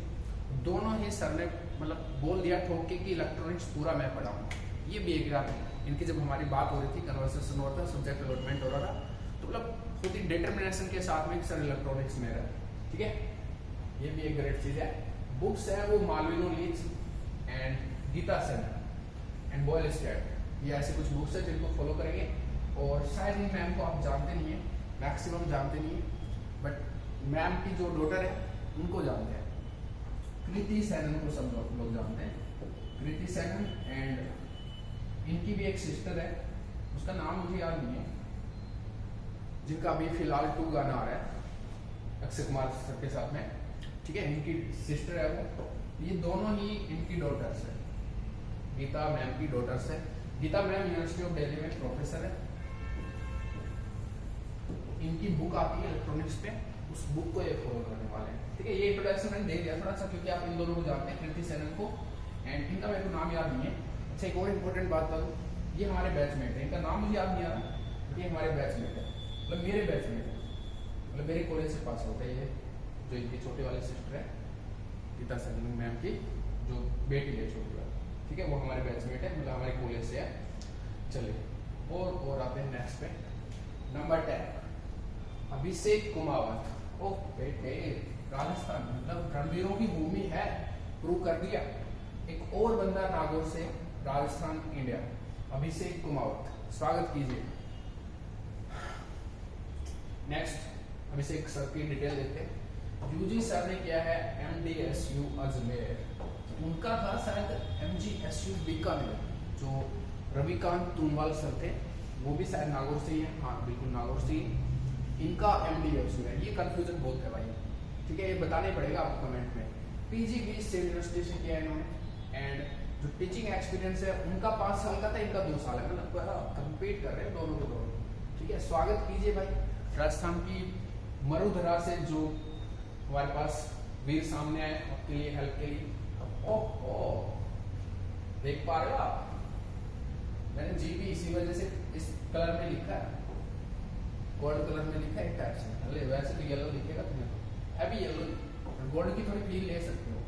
दोनों ही सर ने मतलब बोल दिया ठोक के कि इलेक्ट्रॉनिक्स पूरा मैं पढ़ाऊंगा। ये भी एक बात है, इनकी जब हमारी बात हो रही थी, कन्वर्सेशन हो रहा था, सब्जेक्ट अलॉटमेंट हो रहा था, तो मतलब खुद ही डिटर्मिनेशन के साथ में सर इलेक्ट्रॉनिक्स में रहा, ठीक है। ये भी एक ग्रेट चीज है। बुक्स है वो Malvino Leach and Geeta Sen and Boylestad, ये ऐसे कुछ बुक्स है जिनको फॉलो करेंगे। और शायद ही मैम को आप जानते नहीं है, मैक्सिमम जानते नहीं है, बट मैम की जो डॉटर है उनको जानते हैं, कृति सेनन को सब लोग जानते हैं, कृति सेनन। एंड इनकी भी एक सिस्टर है, उसका नाम मुझे याद नहीं है, जिनका अभी फिलहाल 2 गाना आ रहा है अक्षय कुमार सर के साथ में, ठीक है। इनकी सिस्टर है वो, ये दोनों ही इनकी डॉटर्स है, गीता मैम की डॉटर्स है। Geeta ma'am university of Delhi में प्रोफेसर है, इनकी बुक आती है इलेक्ट्रॉनिक्स पे, उस बुक को ये फॉलो करने वाले हैं, ठीक है। ये इंट्रोडक्शन मैंने दे दिया थोड़ा सा, क्योंकि आप इन दोनों को जानते हैं, कृति सेनन को, एंड इनका मेरे को नाम याद नहीं है। अच्छा, एक और इम्पोर्टेंट बात करूँ, ये हमारे बैचमेट है, इनका नाम मुझे याद नहीं आ रहा, ये हमारे बैचमेट है, मतलब मेरे बैचमेट है, मतलब मेरे कॉलेज से पास होता है। ये जो इनकी छोटे वाली सिस्टर है गीता सेनन मैम की जो बेटी है छोटी वाली, ठीक है, वो हमारे बैचमेट है, मतलब हमारे कॉलेज से है। चलिए और आते हैं नेक्स्ट पे, नंबर 10 अभिषेक कुमावत। ओह बेटे, राजस्थान मतलब रणवीरों की भूमि है, प्रूव कर दिया। एक और बंदा नागौर से, राजस्थान इंडिया, अभिषेक कुमावत, स्वागत कीजिए। नेक्स्ट अभिषेक सर की डिटेल देते हैं। यूजी सर ने किया है MDSU अजमेर, उनका था शायद MGSU बीकानेर, जो रविकांत तुनवाल सर थे, वो भी शायद नागौर से ही है, हाँ बिल्कुल नागौर से ही। इनका MDSU है, ये कंफ्यूजन बहुत है भाई, ठीक है, ये बताना ही पड़ेगा आपको कमेंट में। PG भी सेम यूनिवर्सिटी से किया है इन्होंने, एंड जो टीचिंग एक्सपीरियंस है उनका 5 साल का था, इनका 2 साल है, मतलब कंपीट कर रहे हैं दोनों को दोनों, ठीक है। स्वागत कीजिए भाई, राजस्थान की मरुधरा से जो हमारे पास वीर सामने आए आपके लिए, हेल्प के लिए। ओह देख पा रहे हो आप, मैंने जी भी इसी वजह से इस कलर में लिखा है, गोल्ड कलर में लिखा है टाइप से, अरे वैसे तो येलो लिखेगा तुम्हें, हैवी येलो, गोल्ड की थोड़ी फील ले सकते हो।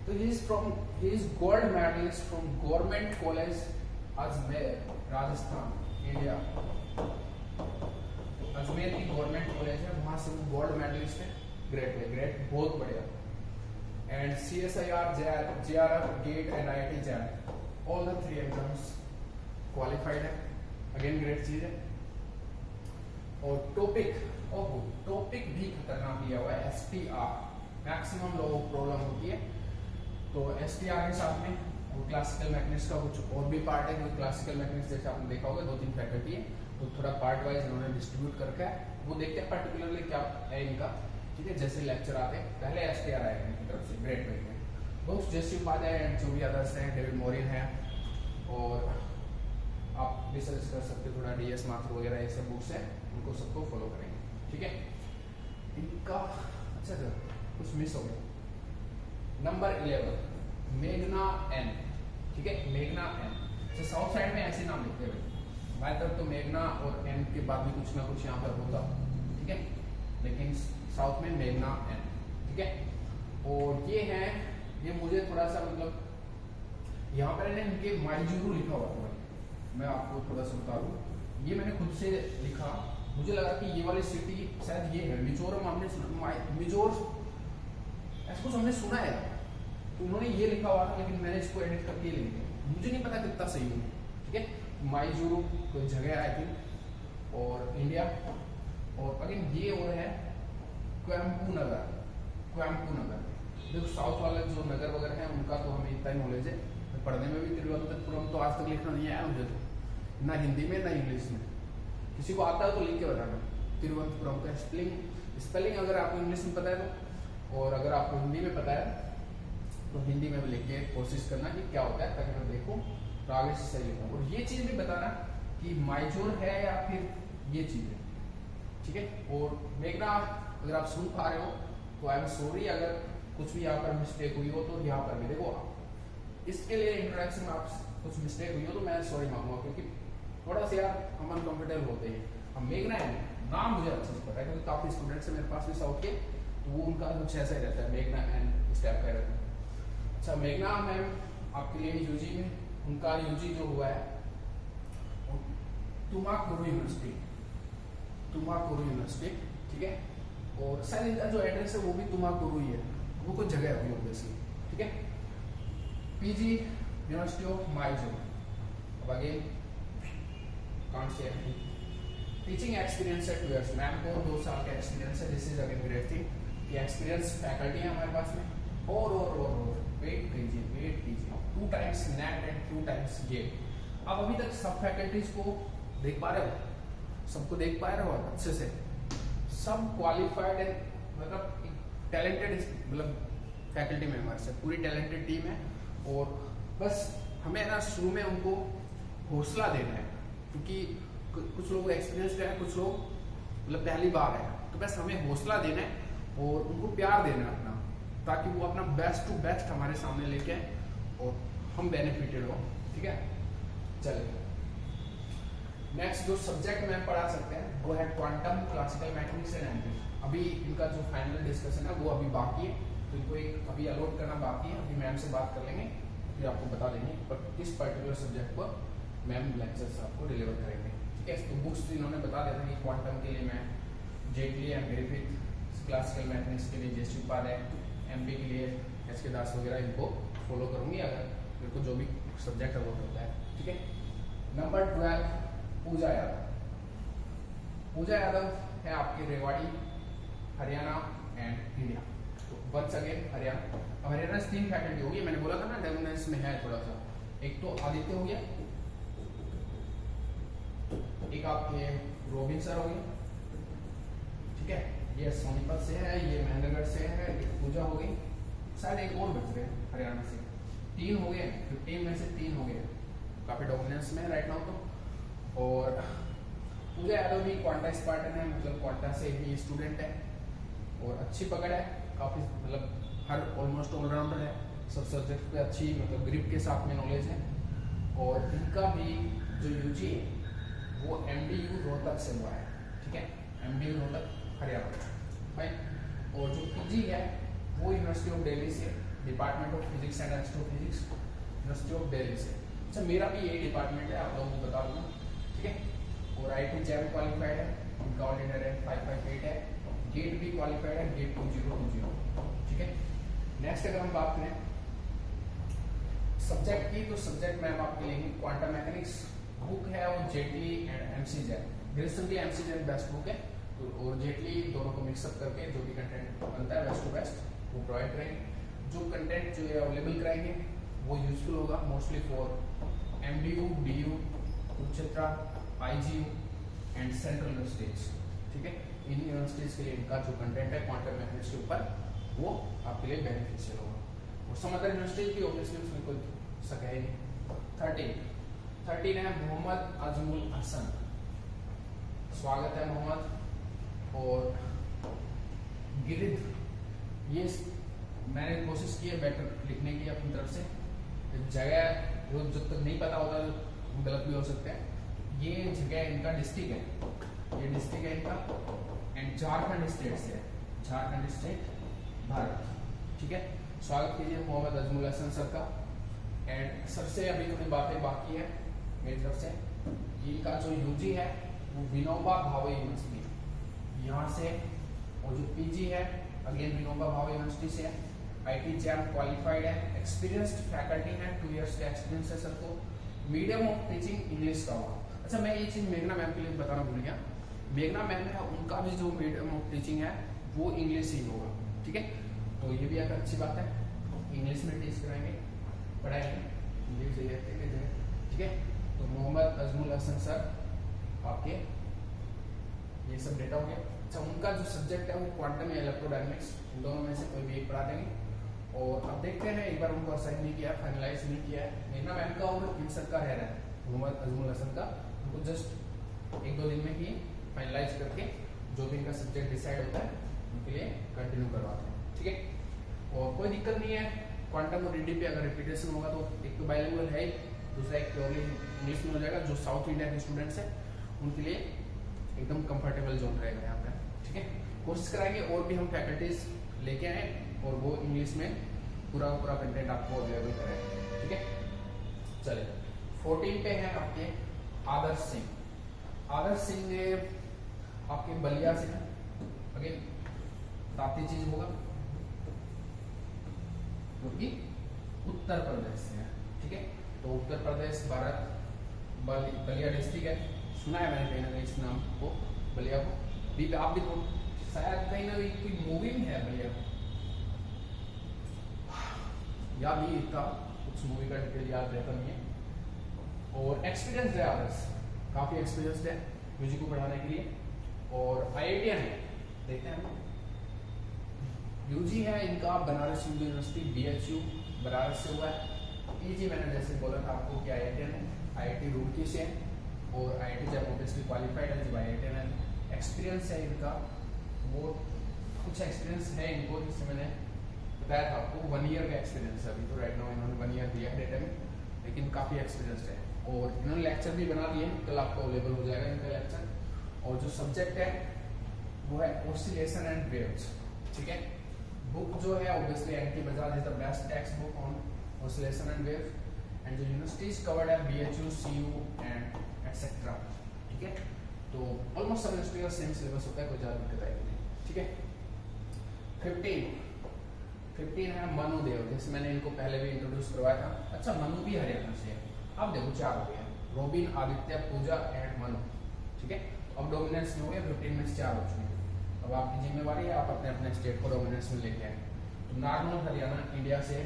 तो he is gold medallist from government college Ajmer, Rajasthan, India. Ajmer की गवर्नमेंट कॉलेज है, वहां से वो गोल्ड मेडलिस्ट है। ग्रेट है, ग्रेट, बहुत बढ़िया। And CSIR, JRF, GATE and IIT JAM, all the 3 exams qualified है, अगेन ग्रेट चीज है। और टॉपिक भी खतरनाक दिया हुआ है, STR, मैक्सिमम लोगों को प्रॉब्लम होती है, तो STR के साथ में वो क्लासिकल मैकेनिक्स का कुछ और भी पार्ट है, क्लासिकल मैकेनिक्स जैसे आपने देखा होगा 2-3 फैकल्टी है, तो थोड़ा पार्ट वाइज इन्होंने डिस्ट्रीब्यूट करके वो देखते हैं पर्टिकुलरली क्या है इनका, ठीक है। जैसे लेक्चर आते हैं पहले STR आएगा इनकी तरफ से, ग्रेट में बुक्स जैसे उपाध्याय एंड जो भी अदर्स हैं, डेविड मोरिन है, और आप भी सर्च कर सकते हो थोड़ा DS माथुर वगैरह ये सब बुक्स है, ठीक है। इनका अच्छा सर कुछ मिस हो गया। नंबर 11 मेघना एन, ठीक है, मेघना एन। तो साउथ साइड में ऐसे नाम लिखते हैं हमारी तरफ तो मेघना और एन के बाद भी कुछ ना कुछ यहाँ पर होगा, ठीक है, लेकिन साउथ में मेघना एन, ठीक है। और ये है, ये मुझे थोड़ा सा मतलब यहाँ पर मैंने इनके माइजूरू लिखा हुआ था, मैं आपको थोड़ा सा बता दूं, ये मैंने खुद से लिखा, मुझे लगा कि ये वाली सिटी शायद ये है मिजोरम, हमने सुना मिजोर ऐसा कुछ हमने सुना है, तो उन्होंने ये लिखा हुआ था, लेकिन मैंने इसको एडिट करके लिख दिया, मुझे नहीं पता कितना सही है, ठीक है। माइजूरू कोई जगह है आई थिंक, और इंडिया, और अगेन ये और है कोयम्पू नगर, कोयम्पू नगर। देखो साउथ वाले जो नगर वगैरह हैं उनका तो हमें इतना ही नॉलेज है, पढ़ने में भी तिरुवनंतपुरम तो आज तक लिखना नहीं आया मुझे, तो ना हिंदी में ना इंग्लिश में, किसी को आता है तो लिख के बताना तिरुवनंतपुरम का स्पेलिंग अगर आपको इंग्लिश में पता है तो, और अगर आपको हिंदी में पता है तो हिंदी में भी लिख के कोशिश करना कि क्या होता है, ताकि मैं देखूँ तो आगे से सही होगा। और ये चीज़ भी बताना कि माइजोर है या फिर ये चीज़ है, ठीक है। और मेघना अगर आप सुन पा रहे हो तो आई एम सॉरी, अगर कुछ भी यहाँ पर मिस्टेक हुई हो तो यहाँ पर भी देखो, इसके लिए इंट्रोडक्शन में आप कुछ मिस्टेक हुई हो तो मैं सॉरी मांगूंगा, क्योंकि थोड़ा सा यार हम अनकंफर्टेबल होते हैं। हम मेघना है नाम मुझे अच्छे से पता है, क्योंकि काफ़ी स्टूडेंट्स है मेरे पास भी साउथ के, तो वो उनका कुछ ऐसा ही रहता है, मेघना एंड इस टाइप का रहता है। अच्छा, मेघना मैम आपके लिए यूजी में उनका यूजी जो हुआ है तुमाकुरू यूनिवर्सिटी, तुमाकुरू यूनिवर्सिटी, ठीक है। और शायद इनका जो एड्रेस है वो भी तुमाकुरू ही है, वो कोई जगह होगी ऑब्वियसली, ठीक है। पीजी यूनिवर्सिटी ऑफ माइजोर, अब again can't say teaching experience है 2 years, मैम को 2 साल का एक्सपीरियंस है, this is again great thing, ये एक्सपीरियंस फैकल्टी है हमारे पास में, और वेट कीजिए 2 times NET and 2 times GATE. अब अभी तक सब फैकल्टीज को देख पा रहे हो, सबको देख पा रहे हो अच्छे से, सब क्वालिफाइड है, मतलब टैलेंटेड मतलब फैकल्टी मेंबर्स है, पूरी टैलेंटेड टीम है। और बस हमें ना शुरू में उनको हौसला देना है, क्योंकि कुछ लोग एक्सपीरियंस्ड है, कुछ लोग मतलब पहली बार है, तो बस हमें हौसला देना है और उनको प्यार देना है अपना, ताकि वो अपना बेस्ट टू बेस्ट हमारे सामने लेके आए और हम बेनिफिटेड हो, ठीक है। चलिए नेक्स्ट जो सब्जेक्ट में पढ़ा सकते हैं वो है quantum, classical mechanics and ampere. अभी इनका जो फाइनल डिस्कशन है वो अभी बाकी है, तो इनको एक अभी अलॉट करना बाकी है, अभी मैम से बात कर लेंगे, फिर आपको बता देंगे पर किस पर्टिकुलर सब्जेक्ट पर मैम लेक्चर्स आपको डिलीवर करेंगे, ठीक है। तो बुक्स इन्होंने बता दिया था कि क्वांटम के लिए मैं Jaitley and Griffith, classical mechanics के लिए जयश्री उपाध्याय, एमपी के लिए एस के दास वगैरह, इनको फॉलो करूंगी अगर मेरे को जो भी सब्जेक्ट है वो होता है, ठीक है। नंबर 12 पूजा यादव। पूजा यादव है आपकी रेवाड़ी, हरियाणा एंड इंडिया, तो वंस अगेन हरियाणा। अब हरियाणा से 3 फैकल्टी होगी, मैंने बोला था ना डेमोनेंस में है थोड़ा सा, एक तो आदित्य हो गया, एक आपके रोबिन सर हो गए, ठीक है, ये सोनीपत से है, ये महेंद्रगढ़ से है, पूजा हो गई, शायद एक और बच गए हरियाणा से, 3 हो गए, 15 में से 3 हो गए, काफी डोमिनेंस में है राइट नाउ तो। और पूजा यादव भी क्वांटा स्पार्टन है, मतलब क्वांटा से ही स्टूडेंट है और अच्छी पकड़ है, काफी मतलब हर ऑलमोस्ट ऑलराउंडर है, सब सब्जेक्ट पे अच्छी मतलब ग्रिप के साथ में नॉलेज है। और इनका भी जो यूजी है वो MDU रोहतक से हुआ है, ठीक है, MDU रोहतक हरियाणा भाई। और जो PG है वो यूनिवर्सिटी ऑफ दिल्ली से, department of physics and astrophysics, university of Delhi से। अच्छा, मेरा भी यही डिपार्टमेंट है, आप लोगों को बता दूंगा, ठीक है। और IIT जैम क्वालिफाइड है, इनका ऑल इंडिया रैंक 558 है, गेट भी क्वालिफाइड है, गेट 2020, ठीक है। नेक्स्ट अगर हम बात करें सब्जेक्ट की, तो सब्जेक्ट में हम आपके लिए क्वांटम मैकेनिक्स बुक है और Jaitley and MC Jain, recently MC Jain best book है, तो और जेटली दोनों को मिक्सअप करके जो भी कंटेंट बनता है बेस्ट टू बेस्ट वो प्रोवाइड करेंगे। जो कंटेंट जो है अवेलेबल कराएंगे वो यूजफुल होगा mostly for MDU, DU, Kurukshetra, IGU and central universities, ठीक है। इन यूनिवर्सिटीज के लिए इनका जो कंटेंट है क्वांटम मैकेनिक्स के ऊपर वो आपके लिए बेनिफिशियल होगा। और सम अदर यूनिवर्सिटीज भी ऑब्वियसली उसमें कोई शक है नहीं। 13 है मोहम्मद अजमुल हसन, स्वागत है मोहम्मद। और गिरिध, ये मैंने कोशिश की है बेटर लिखने की अपनी तरफ से। जगह वो जब तक नहीं पता होता तो गलत भी हो सकते हैं। ये जगह इनका डिस्ट्रिक्ट है, ये डिस्ट्रिक्ट है इनका, एंड झारखंड स्टेट से है, झारखंड स्टेट भारत। ठीक है, स्वागत कीजिए मोहम्मद अजमुल हसन सर का। एंड सर से अभी थोड़ी बातें बाकी है मेरी तरफ से। इनका जो यूजी है वो विनोबा भावे यूनिवर्सिटी यहाँ से, और जो पीजी है अगेन विनोबा भावे यूनिवर्सिटी से है। आईटी जैम क्वालिफाइड है, एक्सपीरियंस्ड फैकल्टी है, 2 इयर्स का एक्सपीरियंस है सर को। मीडियम ऑफ टीचिंग इंग्लिश का होगा। अच्छा, मैं ये चीज मेघना मैम के लिए बताना भूल गया। मेघना मैम है उनका भी जो मीडियम ऑफ टीचिंग है वो इंग्लिश ही होगा। ठीक है, तो ये भी एक अच्छी बात है, इंग्लिश में टीच कराएंगे, पढ़ाएंगे इंग्लिश जगह। ठीक है, तो मोहम्मद अजमुल हसन सर आपके ये सब डेटा हो गया। अच्छा, उनका जो सब्जेक्ट है वो क्वांटम या इलेक्ट्रोडायनेमिक्स, इन दोनों में से कोई भी एक पढ़ा देंगे। और अब देखते हैं, एक बार उनको असाइन नहीं किया, फाइनलाइज नहीं किया है मेघना मैम का और इन सब का रह रहा है मोहम्मद अजमुल हसन का, उनको जस्ट 1-2 दिन में ही फाइनलाइज करके जो भी इनका सब्जेक्ट डिसाइड होता है उनके लिए कंटिन्यू करवाते हैं। ठीक है, और कोई दिक्कत नहीं है। क्वांटम और डीडीपी अगर रिपीटेशन होगा तो एक तो बाइलिंगुअल है, दूसरा एक प्योरली इंग्लिश में हो जाएगा। जो साउथ इंडिया के स्टूडेंट्स हैं उनके लिए एकदम कंफर्टेबल जोन रहेगा यहाँ पे। ठीक है, कोशिश कराएंगे और भी हम फैकल्टीज लेके आए और वो इंग्लिश में पूरा कंटेंट आपको अवेलेबल करें। ठीक है, चलिए 14 पे है आपके आदर्श सिंह। आदर्श सिंह आपके बलिया से है, अगेन ताती चीज होगा जो कि उत्तर प्रदेश से है। ठीक है, तो उत्तर प्रदेश भारत, बलिया डिस्ट्रिक्ट है, सुना है मैंने कहीं ना कहीं इस नाम को, बलिया को भी। आप भी तो शायद कहीं ना कहीं कोई मूवी में है बलिया, याद नहीं इतना कुछ मूवी का डिटेल याद रहता नहीं है। और एक्सपीरियंस है आदर्श, काफी एक्सपीरियंस है म्यूजिक को बढ़ाने के लिए। और आईआईटीएन है, देखते हैं यूजी है इनका बनारस हिंदू यूनिवर्सिटी बीएचयू बनारस से हुआ है। पीजी मैंने जैसे बोला था आपको कि आईआईटीएन है, आईआईटी रुड़की से है, और आईआईटी जब ऑब्वियसली क्वालिफाइड है, जब आईआईटीएन है। एक्सपीरियंस है इनका, वो कुछ एक्सपीरियंस है इनको, जिससे मैंने बताया था आपको 1 ईयर का एक्सपीरियंस है। अभी तो राइट नाउ इन्होंने 1 ईयर दिया है डेटा में, लेकिन काफी एक्सपीरियंस है। और इन्होंने लेक्चर भी बना दिए, कल आपको अवेलेबल हो जाएगा इनका लेक्चर। और जो सब्जेक्ट है वो है ऑसिलेशन एंड वेव्स। ठीक है, बुक जो है obviously NT Bajaj is the best text book on oscillation and waves. And जो यूनिवर्सिटीज कवर्ड है बीएचयू, सीयू एंड एटसेट्रा। ठीक है, तो ऑलमोस्ट सब यूनिवर्सिटी का सेम सिलेबस होता है, कोई ज्यादा दिक्कत आएगी नहीं। ठीक है, 15 है मनुदेव, जैसे मैंने इनको पहले भी इंट्रोड्यूस करवाया था। अच्छा, मनु भी हरियाणा से है। अब देखो 4 हो गया, रोबिन, आदित्य, पूजा एंड मनु। ठीक है, अब डोमिनेंस में हो गया, 15 में से 4 हो चुके हैं। अब आपकी जिम्मेवारी है, आप अपने अपने स्टेट को डोमिनेंस में लेके आए। तो नार्मल हरियाणा इंडिया से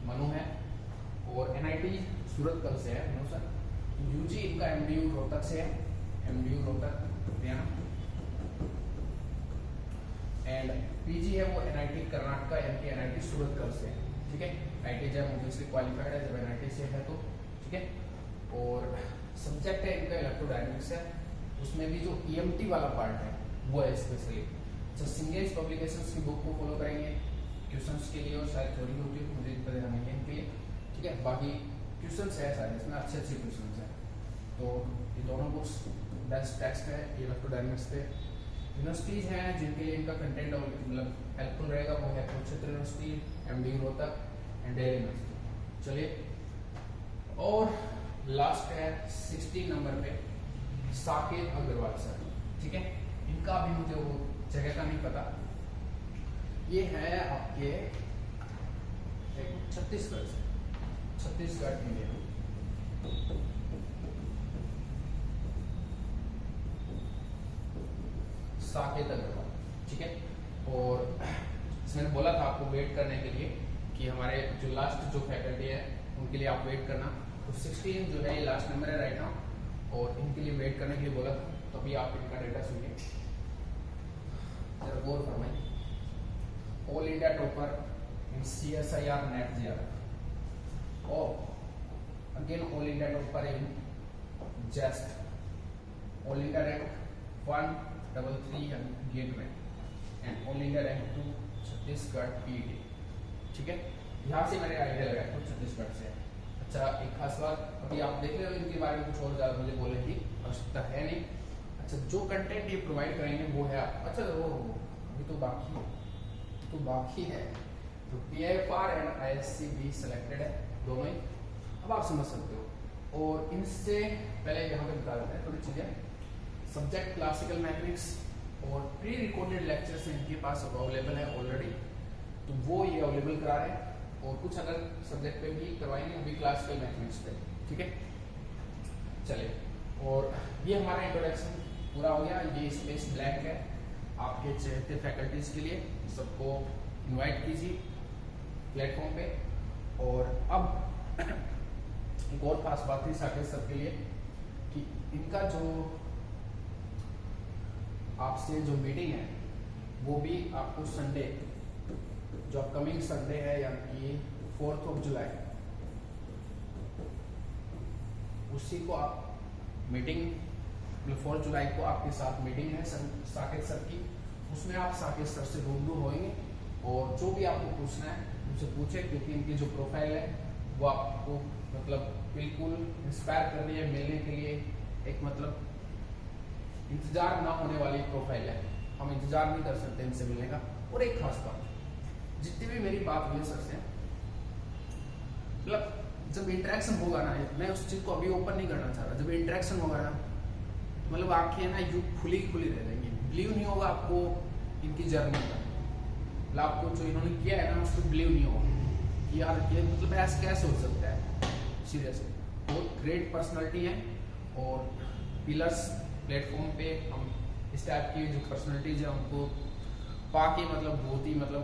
मनु है, और एनआईटी सूरत कल से है मनु सर। यूजी इनका एमडीयू रोहतक से है, MDU Rohtak Haryana. And PG है वो एनआईटी कर्नाटका, एमपी एनआईटी सूरत कल से है। ठीक है, आईटी जैम ऑब्वियसली क्वालिफाइड है जब एनआईटी से है तो। ठीक है, और सब्जेक्ट है इनका इलेक्ट्रोडायनेमिक्स है, उसमें भी जो ईएमटी वाला पार्ट है वो है स्पेशली। अच्छा, सिंगेज पब्लिकेशंस की बुक को फॉलो करेंगे क्वेश्चंस के लिए, और शायद थोड़ी होती है, मुझे पता नहीं है इनके लिए। ठीक है, बाकी क्वेश्चंस है सारे, इसमें अच्छे क्वेश्चंस हैं। तो ये दोनों बुक्स बेस्ट टेक्स्ट है इलेक्ट्रोडायनेमिक्स पे। यूनिवर्सिटीज हैं जिनके लिए इनका कंटेंट मतलब हेल्पफुल रहेगा, वो है Kurukshetra university, MD Rohtak and Delhi university. चलिए, और लास्ट है 16 नंबर पे साकेत अग्रवाल सर। ठीक है, इनका भी मुझे वो जगह का नहीं पता, ये है आपके छत्तीसगढ़ से, छत्तीसगढ़ इंडिया। साकेत अग्रवाल। ठीक है, और मैंने बोला था आपको वेट करने के लिए कि हमारे जो लास्ट जो फैकल्टी है उनके लिए आप वेट करना। तो 16 जो है ये लास्ट नंबर है राइट नाउ, और इनके लिए वेट करने के लिए बोला था। तो अभी आप इनका डेटा सुनिए, जरा गौर फरमाइए। All India topper in CSIR NET GR, और again all India topper in JEST, all India rank 1 33 GATE में and all India rank 2 Chhattisgarh PET. ठीक है, यहाँ से मैंने आइडिया लगाया खुद छत्तीसगढ़ से। अच्छा, एक खास बात, अभी आप देख रहे हो इनके बारे में कुछ और ज़्यादा मुझे बोलने की आवश्यकता है नहीं। अच्छा, जो कंटेंट ये प्रोवाइड करेंगे वो है अच्छा वो अभी तो बाकी है तो PIFR एंड ISC भी सिलेक्टेड है दोनों ही, अब आप समझ सकते हो। और इनसे पहले यहाँ पे बता देते हैं थोड़ी चीज़ें। सब्जेक्ट क्लासिकल मैथमेटिक्स और प्री रिकॉर्डेड लेक्चर्स इनके पास अवेलेबल है ऑलरेडी, तो वो ये अवेलेबल करा रहे हैं। और कुछ अलग सब्जेक्ट पे भी करवाएंगे, अभी क्लासिकल मैथमेटिक्स पे। ठीक है, चलिए, और ये हमारा इंट्रोडक्शन पूरा हो गया। ये स्पेस ब्लैंक है आपके चहेते फैकल्टीज के लिए, सबको इनवाइट कीजिए प्लेटफॉर्म पे। और अब एक और खास बात थी साकेत सर के लिए कि इनका जो आपसे जो मीटिंग है वो भी आपको संडे, जो अपकमिंग संडे है यानी कि 4 जुलाई, उसी को आप मीटिंग 4 जुलाई को आपके साथ मीटिंग है साकेत सर की। उसमें आप साकेत सर से रूबरू होंगे और जो भी आपको पूछना है उनसे पूछे, क्योंकि इनकी जो प्रोफाइल है वो आपको मतलब बिल्कुल इंस्पायर कर रही है मिलने के लिए। एक मतलब इंतजार ना होने वाली प्रोफाइल है, हम इंतजार नहीं कर सकते इनसे मिलने का। और एक खास बात, जितनी भी मेरी बात हुई सर से, मतलब जब इंटरेक्शन होगा ना, मैं उस चीज को अभी ओपन नहीं करना चाह रहा, जब इंटरेक्शन होगा ना मतलब आपकी है ना यू खुली रह जाएंगी, बिलीव नहीं होगा आपको इनकी जर्नी का, मतलब आपको जो इन्होंने किया है ना उसको बिलीव नहीं होगा कि यार ये मतलब ऐसा कैसे हो सकता है। सीरियसली बहुत ग्रेट पर्सनालिटी है और पिलर्स प्लेटफॉर्म पे हम इस टाइप की जो पर्सनालिटीज है उनको पाके मतलब बहुत ही मतलब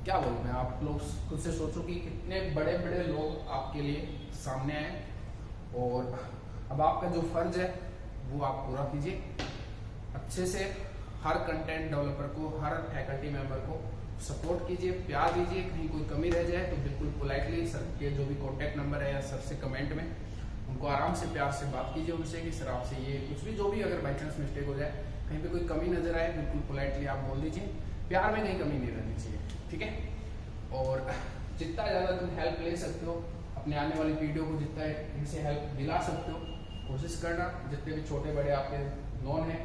क्या बोलूँ मैं, आप लोग खुद से सोचो कि कितने बड़े बड़े लोग आपके लिए सामने आए। और अब आपका जो फर्ज है वो आप पूरा कीजिए अच्छे से। हर कंटेंट डेवलपर को, हर फैकल्टी मेंबर को सपोर्ट कीजिए, प्यार दीजिए। कहीं कोई कमी रह जाए तो बिल्कुल पोलाइटली सर के जो भी कॉन्टैक्ट नंबर है या सर से कमेंट में उनको आराम से प्यार से बात कीजिए उनसे कि सर आपसे ये कुछ भी जो भी अगर बाई चांस मिस्टेक हो जाए, कहीं पे कोई कमी नजर आए, बिल्कुल पोलाइटली आप बोल दीजिए। प्यार में कहीं कमी नहीं रहनी चाहिए, ठीक है। और जितना ज़्यादा तुम हेल्प ले सकते हो अपने आने वाली पीढ़ियों को, जितना इनसे हेल्प दिला सकते हो कोशिश करना। जितने भी छोटे बड़े आपके नॉन हैं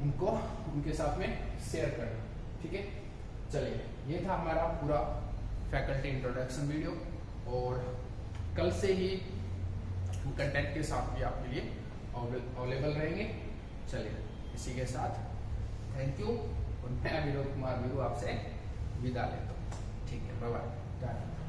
उनको उनके साथ में शेयर करना, ठीक है। चलिए, ये था हमारा पूरा फैकल्टी इंट्रोडक्शन वीडियो और कल से ही कंटेंट के साथ भी आपके लिए अवेलेबल रहेंगे। चलिए, इसी के साथ थैंक यू और मैं विनोद कुमार वीरू आपसे विदा लेता हूँ। ठीक है, बाय बाय।